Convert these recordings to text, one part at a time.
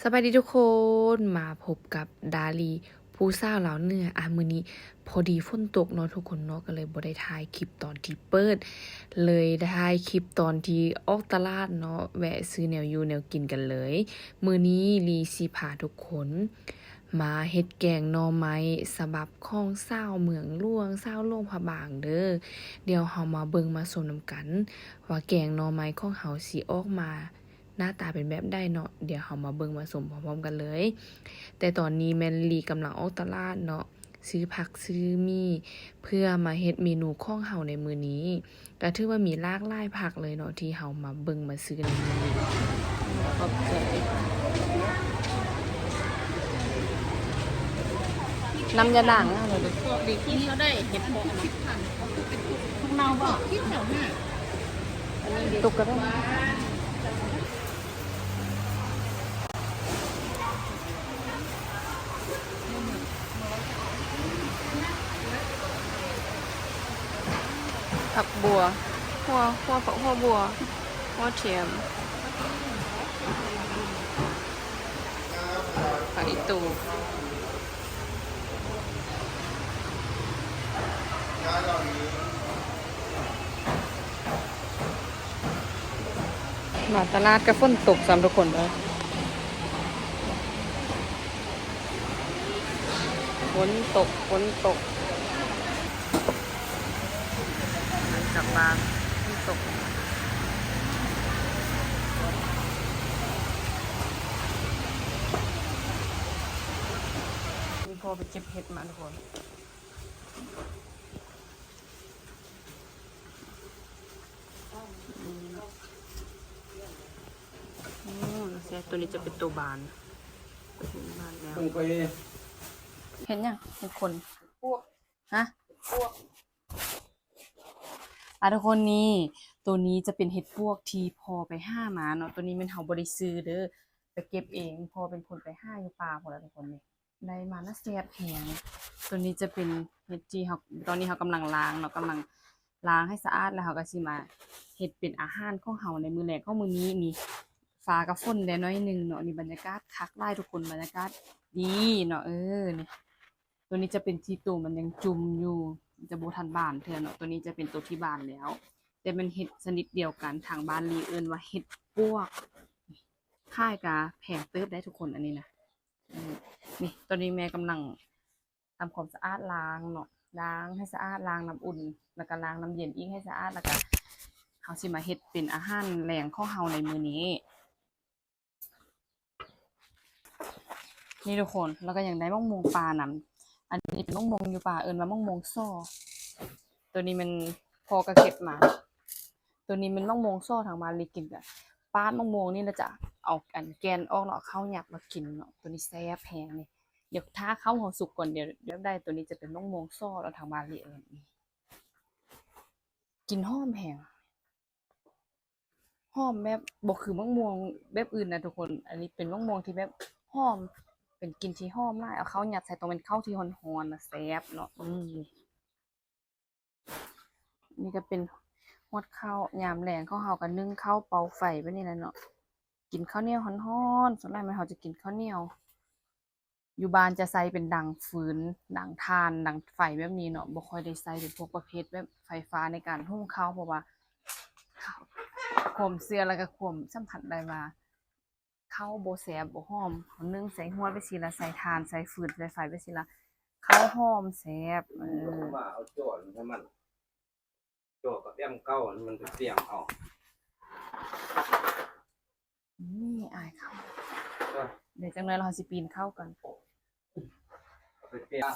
สบายดีทุกคนมาพบกับดาลีผู้สาวลาวเหนือมื้อนี้พอดีฝนตกเนาะทุกคนเนาะก็เลยบ่ได้ถ่ายคลิปตอนที่เปิดเลยได้ถ่ายคลิปตอนที่ออกตลาดเนาะแวะซื้อแนวอยู่แนวกินกันเลยมื้อนี้ลีสิพาทุกคนมาเฮ็ดแกงหน่อไม้สำหรับของชาวเมืองหลวงชาวหลวงพระบางเด้อเดี๋ยวเฮามาเบิ่งมาชมนำกันว่าแกงหน่อไม้ของเฮาสิออกมาหน้าตาเป็นแบบใดเนาะเดี๋ยวเรามาเบิ่งมาชมพร้อมๆกันเลยแต่ตอนนี้แมนลีกำลังออกตลาดเนาะซื้อผักซื้อมีเพื่อมาเฮ็ดเมนูของเฮาในมื้อนี้ก็ถือว่ามีหลากหลายผักเลยเนาะที่เฮามาเบิ่งมาซื้อในมื้อนี้ขอบใจน้ำยาด่างอะไรดูพวกดีที่เขาได้เห็ดโคนคิดพันทุกเนาบอกคิดแถวห้าตุกก็ได้ผักบัวหัวบัวหัวเทียมผักอีตูมาตลาดก็ฝนตกซ้ำทุกคนเลยฝนตกกลับบ้านฝนตกมีพอไปเก็บเห็ดมาทุกคนเสียตัวนี้จะเป็นตัวบานแล้วเห็นยังเห็นคนฮะทุกคนนี่ตัวนี้จะเป็นเห็ดพวกที่พอไปห้ามาเนาะตัวนี้เป็นเฮาบ่ได้ซื้อเด้อไปเก็บเองพอเป็นคนไปห้าอยู่ป่าพุ่นล่ะทุกคนนี่ได้มาน่าแซ่บแฮงตัวนี้จะเป็นเห็ดที่เฮาตอนนี้เฮากำลังล้างเนาะกำลังล้างให้สะอาดแล้วเฮาก็สิมาเฮ็ดเป็นอาหารของเฮาในมื้อแรกของมื้อนี้นี่ฟ้าก็ฝนได้น้อยนึงเนาะนี่บรรยากาศคักหลายทุกคนบรรยากาศดีเนาะนี่ตัวนี้จะเป็นที่ตูมันยังจุ่มอยู่จะบ่ทันบานเทื่อเนาะตัวนี้จะเป็นตัวที่บานแล้วแต่มันเห็ดชนิดเดียวกันทางบ้านลีเอิ้นว่าเห็ดปวกค่ายกะแพงเติบได้ทุกคนอันนี้นะนี่ตอนนี้แม่กำลังทำความสะอาดล้างเนาะล้างให้สะอาดล้างน้ำอุ่นแล้วก็ล้างน้ำเย็นอีกให้สะอาดแล้วก็เฮาสิมาเฮ็ดเป็นอาหารแรงของเฮาในมื้อนี้นี่ทุกคนแล้วก็ยังได้มะม่วงปลานำอันนี้เป็นมะม่วงอยู่ป่าเอิ้นว่ามะม่วงซ้อตัวนี้มันพอกระเก็บมาตัวนี้มันมะม่วงซ้อทางบ้านลีกินกะปาดมะม่วงนี่แล้วจะเอาอันแกนออกเนาะข้าวหยักมากินเนาะตัวนี้แซ่บแพงนี่เดี๋ยวถ้าข้าวหอสุกก่อนเดี๋ยวได้ตัวนี้จะเป็นมะม่วงซ้อแล้วทางบ้านลีเอิ้นกินหอมแพงหอมแบบบ่คือมะม่วงแบบอื่นนะทุกคนอันนี้เป็นมะม่วงที่แบบหอมเป็นกลิ่นที่หอมหลายเอาข้าวหยัดใส่ตรงเป็นข้าวที่ร้อนๆน่ะแซ่บเนาะนี่ก็เป็นฮอดข้าวยามแลงของเฮาก็นึ่งข้าวเป่าไฟแบบนี้แหละเนาะกินข้าวเหนียวร้อนๆส่วนใหญ่มันเฮาจะกินข้าวเหนียวอยู่บ้านจะใช้เป็นดังฟืนดังถ่านดังไฟแบบนี้เนาะบ่ค่อยได้ใช้เป็นพวกประเภทแบบไฟฟ้าในการหุงข้าวเพราะว่าความเชื่อแล้วก็ความสัมผัสได้ว่าข้าวบ่แซ่บบ่หอมเฮานึ่งใส่หัวไปสิละใส่ถ่านใส่ฟืนใส่ไฟไปสิละข้าวหอมแซ่บว่าเอาโจทย์ให้มันโจทย์กับแอมเก้ามันจะเสี่ยงเอานี่อายเขาเดี๋ยวจังเลยเราสิปีนเข้ากันไปเปลี่ยน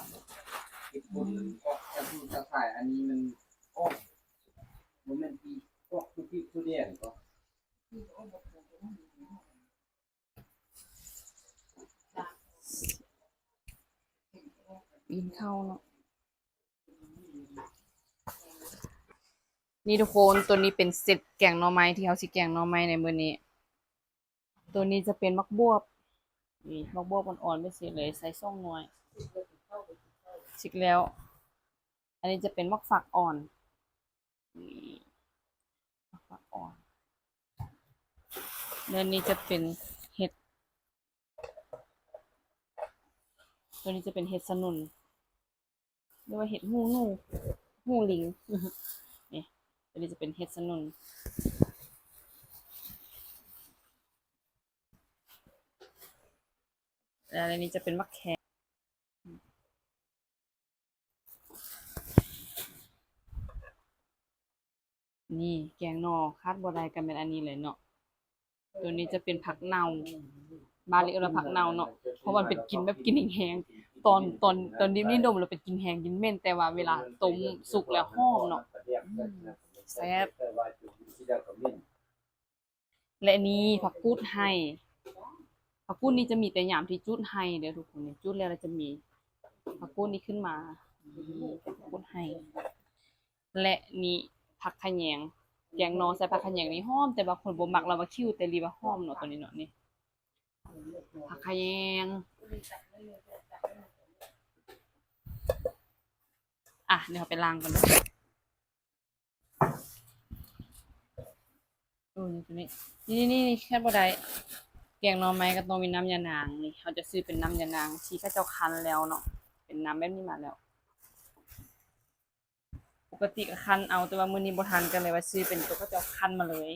ญี่ปุ่นก็จะดูจะถ่ายอันนี้มันโอ้มันเป็นปีพวกทุเรียนก็ปีนเข้าเนาะนี่ทุกคนตัวนี้เป็นเซตแกงหน่อไม้ที่เขาสิแกงหน่อไม้ในมื้อนี้ตัวนี้จะเป็นมักบวบนี่มักบวบอ่อนๆไปสิเลยใส่ส้มหน่อยชิกแล้วอันนี้จะเป็นมักฝักอ่อนนี่มักฝักอ่อนเดือนนี้จะเป็นเห็ด ตัวนี้จะเป็นเห็ดสนุนหรือว่าเห็ดหูลิง นี่ตัวนี้จะเป็นเห็ดสนุนแล้วอันนี้จะเป็นมะแขกนี่แกงหน่อคาดบ่ได้กันเป็นอันนี้เลยเนาะตัวนี้จะเป็นผักเน่าบาลีเอิ้นว่าผักเน่าเนาะเพราะมันเป็นกินแบบกินแห้งๆตอนดิบนี่ดมแล้วเป็นกินแห้งกินเหม็นแต่ว่าเวลาต้มสุกแล้วหอมเนาะแซ่บและอันนี้ผักกูดไห้ผักกูดนี่จะมีแต่ยามที่จุดไห้เด้อทุกคนนี่จุดแล้วจะมีผักกูดนี้ขึ้นมาเป็นผักกูดไห้และนี่ผักขะแยงแกงหน่อใส่ผักขะแยงนี่หอมแต่บางคนบ่มักเราว่าคิวแต่รีว่าหอมเนาะตัวนี้เนาะนี่ผักขะแยงเดี๋ยวเราไปล้างกันเด้อนี่ตัวนี้นี่แค่บ่ได้แกงหน่อไม้ก็ต้องมีน้ำยานางนี่เขาจะซื้อเป็นน้ำยานางที่เขาเจ้าคั้นแล้วเนาะเป็นน้ำแบบนี้มาแล้วปกติก็คั้นเอาแต่ว่ามื้อนี้บ่ทันกันเลยว่าซื้อเป็นตัวเขาเจ้าคั้นมาเลย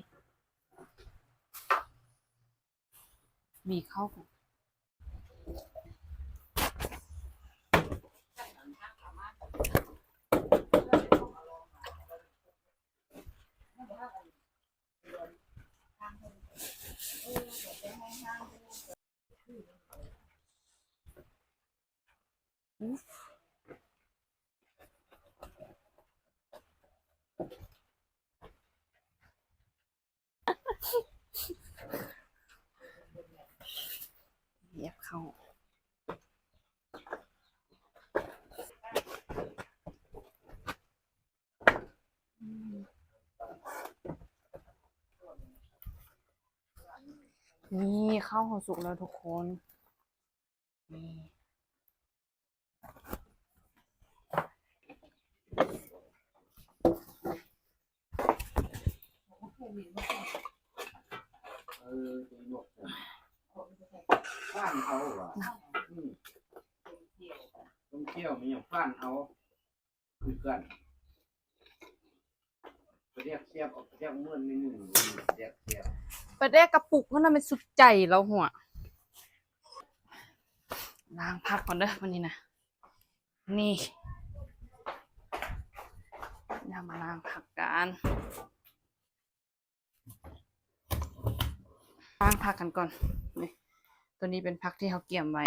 บีเข้ากันเหยียบเข้านี่ข้าวหอมสุกแล้วทุกคนนี่ฟ้านเอาว่ะต้องเที่ยวมีอย่างฟ้านเอาคือกันเรียกเสียบออกเรียกเมื่อนนิดหนึ่งเรียกเสียบ ไปได้กระปุกมันน่ะเป็นสุดใจแล้วหัวล้างผักก่อนเด้อวันนี้นะนี่อย่ามาล้างผักกันล้างผักกันก่อนนี่ตัวนี้เป็นผักที่เขาเกี่ยมไว้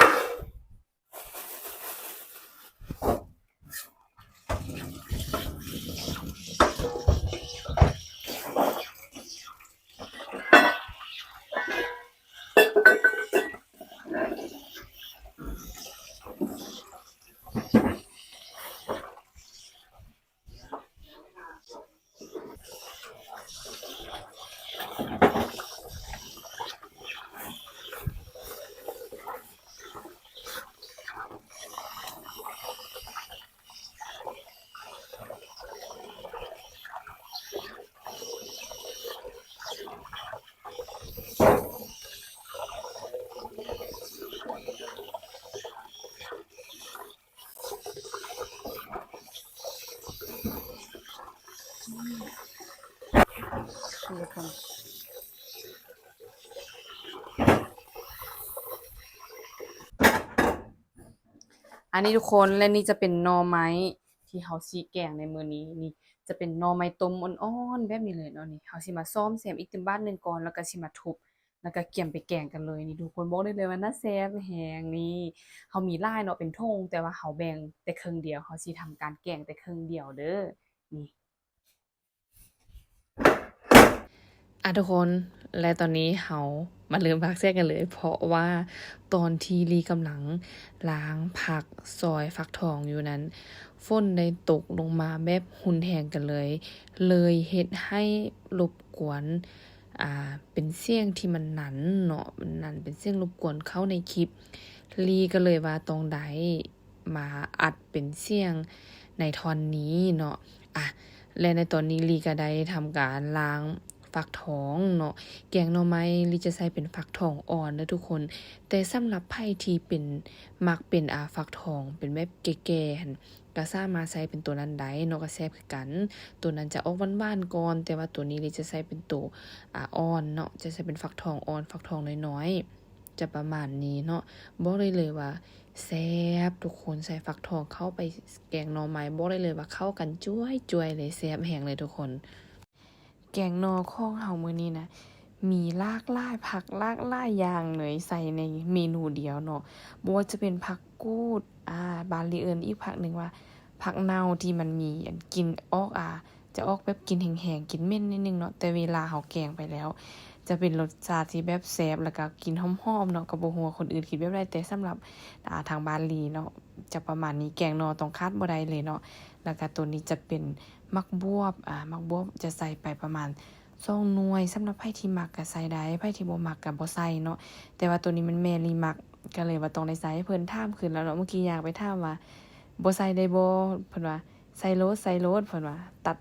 ทุกคนอันนี้ทุกคนและนี่จะเป็นหน่อไม้ที่เขาสิแกงในมื้อนี้นี่จะเป็นหน่อไม้ต้มอ่อนๆแบบนี้เลยเนาะนี่เขาสิมาซ้อมแซมอีกตึมบ้านหนึงก่อนแล้วก็สิมาทุบแล้วก็เกี่ยมไปแกงกันเลยนี่ทุกคนบอกได้เลยว่าน่าแซ่บแฮงนี่เขามีลายเนาะเป็นธงแต่ว่าเขาแบ่งแต่ครึ่งเดียวเขาสิทำการแกงแต่ครึ่งเดียวเด้อนี่ทุกคนและตอนนี้เขามาเริ่มพักแทรกกันเลยเพราะว่าตอนที่ลีกำลังล้างผักซอยฟักทองอยู่นั้นฝนได้ตกลงมาแบบหุนแหงกันเลยเฮ็ดให้รบกวนเป็นเสียงที่มันหนันเนาะมันหนันเป็นเสียงรบกวนเข้าในคลิปลีก็เลยว่าตรงใดมาอัดเป็นเสียงในทอนนี้เนาะและในตอนนี้ลีก็ได้ทำการล้าง ฟักทองเนาะแกงหน่อไม้ลิจะใส่เป็นฟักทองอ่อนเด้อทุกคนแต่สำหรับไผที่เป็นมักเป็นฟักทองเป็นแบบแก่ๆหั่นก็สามารถใส่เป็นตัวนั้นได้เนาะก็แซ่บคือกันตัวนั้นจะออกหวานๆก่อนแต่ว่าตัวนี้ลิจะใส่เป็นตัวอ่อนเนาะจะใส่เป็นฟักทองอ่อนฟักทองน้อยๆจะประมาณนี้เนาะบอกได้เลยว่าแซ่บทุกคนใส่ฟักทองเข้าไปแกงหน่อไม้บอกได้เลยว่าเข้ากันจ้วยๆเลยแซ่บแฮงเลยทุกคน แกงนอของเฮามื้อนี้นะมีหลากหลายผักหลากหลายอย่างเลยใส่ในเมนูเดียวเนาะบ่ว่าจะเป็นผักกูดบาลีเอิ้นอีกผักหนึ่งว่าผักเน่าที่มันมีอันกลิ่นออกจะออกแบบกลิ่นแห้งๆกลิ่นเหม็นนิดนึงเนาะแต่เวลาเฮาแกงไปแล้ว จะเป็นรสชาติที่แบบแซ่บแล้วก็กลิ่นหอมๆเนาะก็บ่ฮู้ว่าคนอื่นคิดแบบใดแต่สำหรับทางบาลีเนาะจะประมาณนี้แกงนอต้องขาดบ่ได้เลยเนาะแล้วก็ตัวนี้จะเป็นมักบวบมักบวบจะใส่ไปประมาณ2หน่วยสำหรับไผที่มักก็ใส่ได้ไผที่บ่มักก็บ่ใส่เนาะแต่ว่าตัวนี้มันแม่ลีมักก็เลยว่าต้องได้ใส่ให้เพิ่นถามขึ้นแล้วเนาะเมื่อกี้อยากไปถามว่าบ่ใส่ได้บ่เพิ่นว่าใส่โลดเพิ่นว่าตัด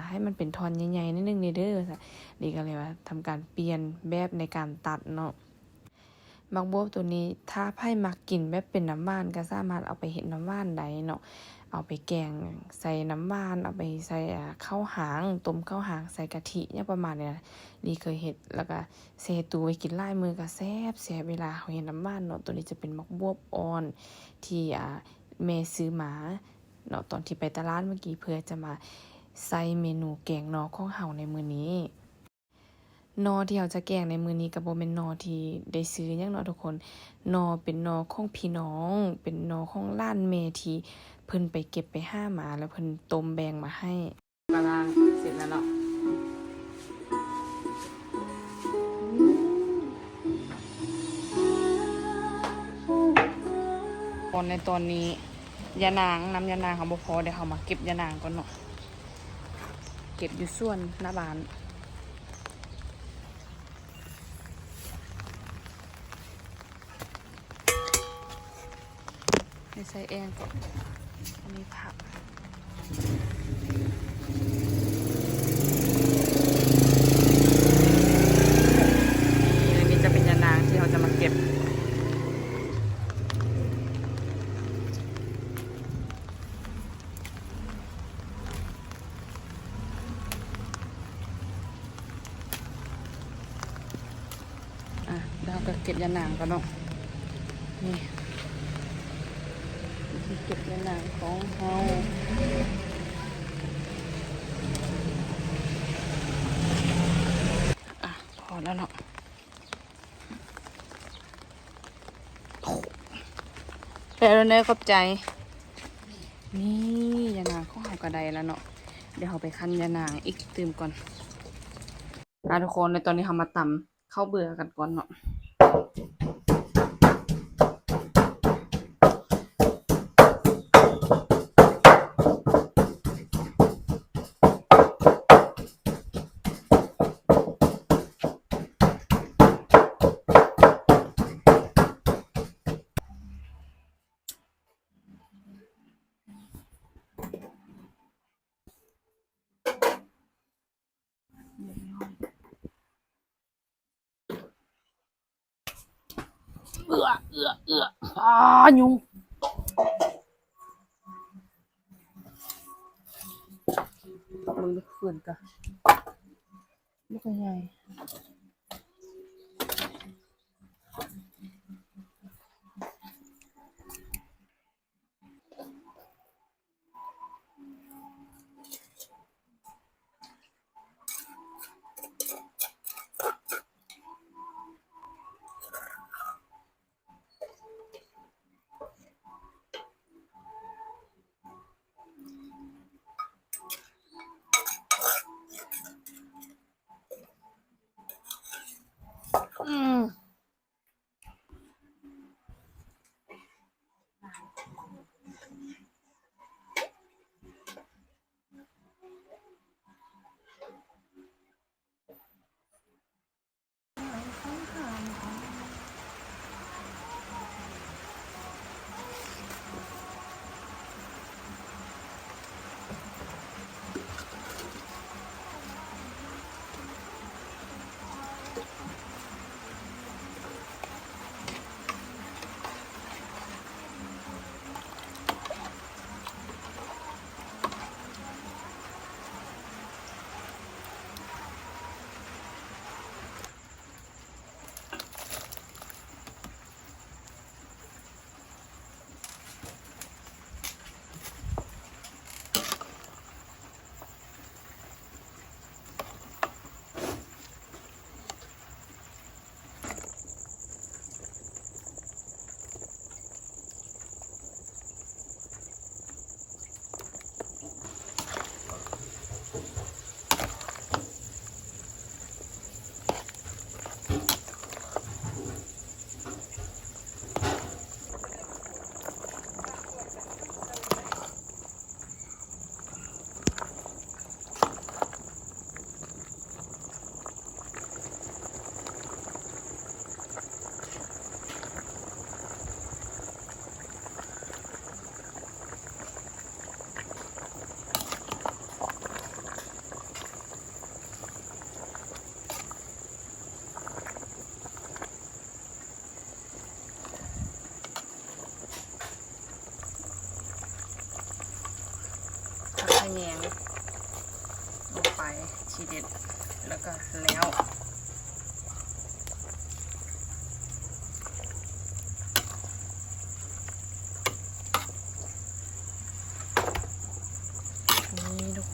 ให้มันเป็นท่อนใหญ่ๆนิดนึงนี่เด้อนี่ก็เลยว่าทำการเปลี่ยนแบบในการตัดเนาะมักบวบตัวนี้ถ้าไผมักกินแบบเป็นน้ำหวานก็สามารถเอาไปเฮ็ดน้ำหวานได้เนาะเอาไปแกงใส่น้ำหวานเอาไปใส่ข้าวหางต้มข้าวหางใส่กะทิเนี่ยประมาณเนี้ยนี่เคยเฮ็ดแล้วก็แช่ตู้ไว้กินหลายมื้อก็แซ่บเวลาเฮาเฮ็ดน้ำหวานเนาะตัวนี้จะเป็นมักบวบอ่อนที่แม่ซื้อมาเนาะตอนที่ไปตลาดเมื่อกี้เพื่อจะมาใส่เมนูแกงนอของเฮาในมื้อนี้ นอที่เราจะแกงในมื้อนี้ก็บ่แม่นนอที่ได้ซื้อหยังเนาะทุกคนนอเป็นนอของพี่น้องเป็นนอของร้านแม่ที่เพิ่นไปเก็บไปหามาแล้วเพิ่นต้มแบ่งมาให้ปลาล้างเสร็จแล้วเนาะตอนในตอนนี้ยานางน้ำยานางเขาบ่พอเดี๋ยวเขามาเก็บยานางก่อนเนาะเก็บอยู่ส่วนหน้าบ้านให้ใส่แองก่อนอันนี้ผักอันนี้จะเป็นยานางที่เราจะมาเก็บแล้วก็เก็บยานางก่อนเนาะนี่เก็บยานางของเราพอแล้วเนาะแล้วเนยขอบใจนี่ยานางของเรากระไดแล้วเนาะเดี๋ยวเราไปคั้นยานางอีกตื่มก่อนทุกคนในตอนนี้เรามาตำข้าวเบื่อกันก่อนเนาะยุงมึงฝืนกะลูกใหญ่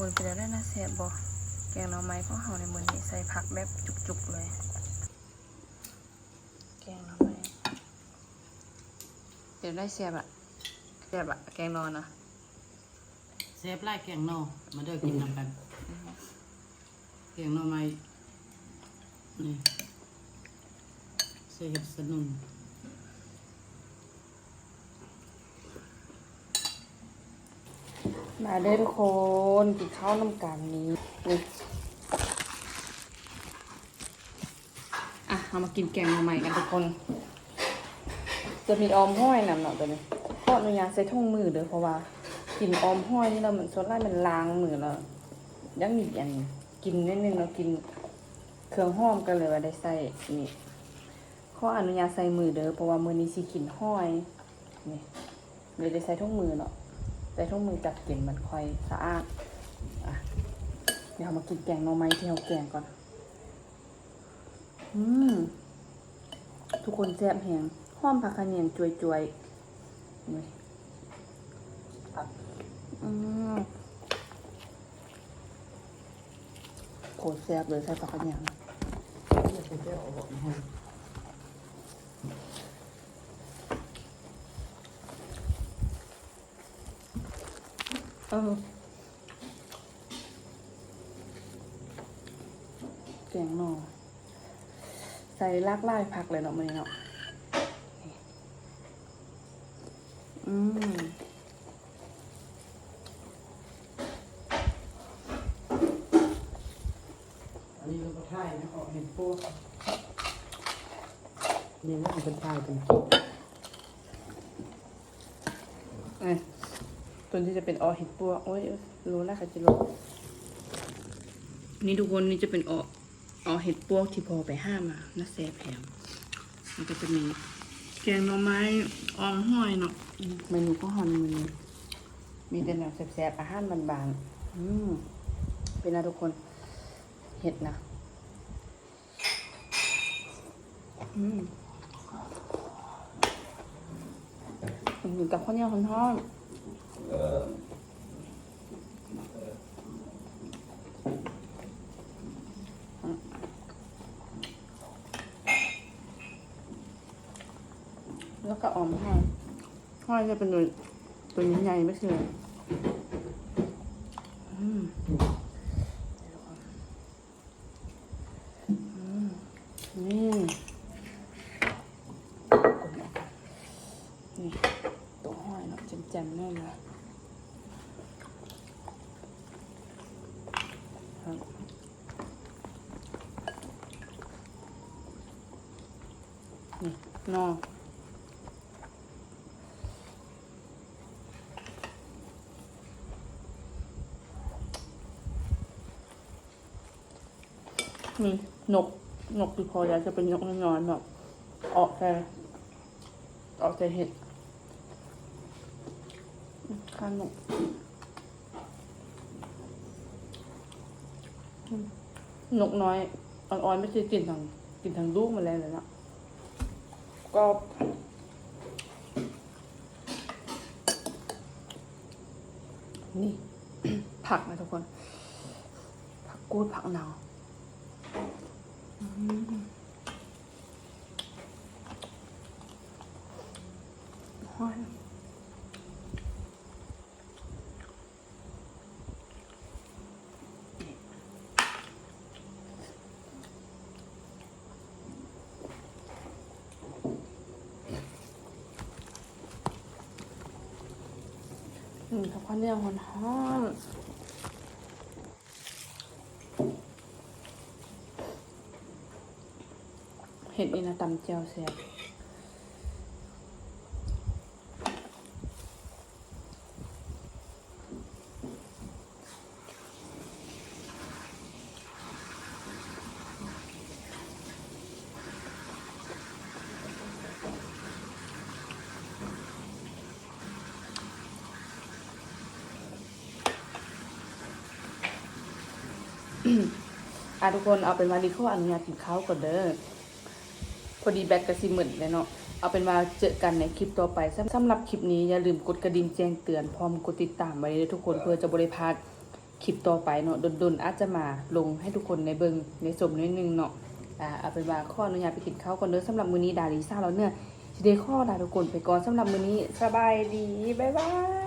คนไปแล้วได้น่าแซ่บบ่แกงหน่อไม้ของเฮาในมื้อนี้ใส่ผักแบบจุกๆเลยแกงหน่อไม้เดี๋ยวได้แซ่บอะแกงนอนนะ เซฟไล่แกงนอมาเด้อกินนำกันแกงนอไม้นี่ใส่เห็ดสนุน มาเด้อทุกคนกินข้าวน้ำกันนี้นี่เอามากินแกงหน่อไม้กันทุกคน จะมีออมห้อยนำเนาะตัวนี้ขออนุญาตใส่ถุงมือเด้อเพราะว่ากินออมห้อยนี่เราเหมือนส่วนแรกมันล้างมือแล้วยังมีอันกินนิดนึงเรากินเครื่องหอมกันเลยว่าได้ใส่นี่ขออนุญาตใส่มือเด้อเพราะว่ามือนี้สิกินห้อยนี่เลยได้ใส่ถุงมือเนาะใส่ถุงมือจับกลิ่นมันค่อยสะอาดเดี๋ยวเรามากินแกงหน่อไม้ที่เราแกงก่อนทุกคนแซ่บแหงหอมผักขะเนียงจวยๆนี่โคตรแซ่บเลยใส่ผักขะเนียงแกงหน่อใส่ลากไล่ผักเลยเนาะมันเนาะอันนี้เราก็ถ่ายนะออกเห็ดพวกนี่ว่าเป็นถ่ายเป็นคลิป ตัวที่จะเป็นออเห็ดปัวโอ้ยรู้แล้วค่ะจิโร่นี่ทุกคนนี่จะเป็นอเห็ดปวกที่พอไปห้ามาน่าแซ่บแพงมันก็จะมีแกงหน่อไม้ออมห้อยเนาะเมนูก็หอนมีแต่แบบแซ่บๆอาหารบานๆเป็นนะทุกคนเห็ดนะอยู่กับข้าวเหนียวร้อนแล้วก็ออมห้อยจะเป็นตัวใหญ่ๆไม่ใช่เลยนี่ตัวห้อยเนาะแจ่มๆแน่เลยนี่นอนี่นกที่พอแล้วจะเป็นนกนอนแบบออกแต่เห็ดข้างนกน้อยอ่อนๆไม่ใช่กินทางลูกมาแล้วเลยนะก็นี่ ผักนะทุกคนผักกูดผักหนาวห้อยข้าวข้าวเหนียวหอมเห็ดนี่นะตำเจียวแซ่บทุกคนเอาเป็นว่าดิขออนุญาตกินข้าวก่อนเด้อพอดีแบตกระซิหมื่นเลยเนาะเอาเป็นว่าเจอกันในคลิปต่อไปสำหรับคลิปนี้อย่าลืมกดกระดิ่งแจ้งเตือนพร้อมกดติดตามไว้ด้วยทุกคนเพื่อจะบริพลาด คลิปต่อไปเนาะดนๆอาจจะมาลงให้ทุกคนในเบิงในสมนิดนึงเนาะเอาเป็นว่าข้ออนุญาตไปกินข้าวก่อนเด้อสำหรับมื้อนี้ดาริซ่าแล้วเนี่ยสิได้ข้อลาทุกคนไปก่อนสำหรับมื้อนี้สบายดีบ๊ายบาย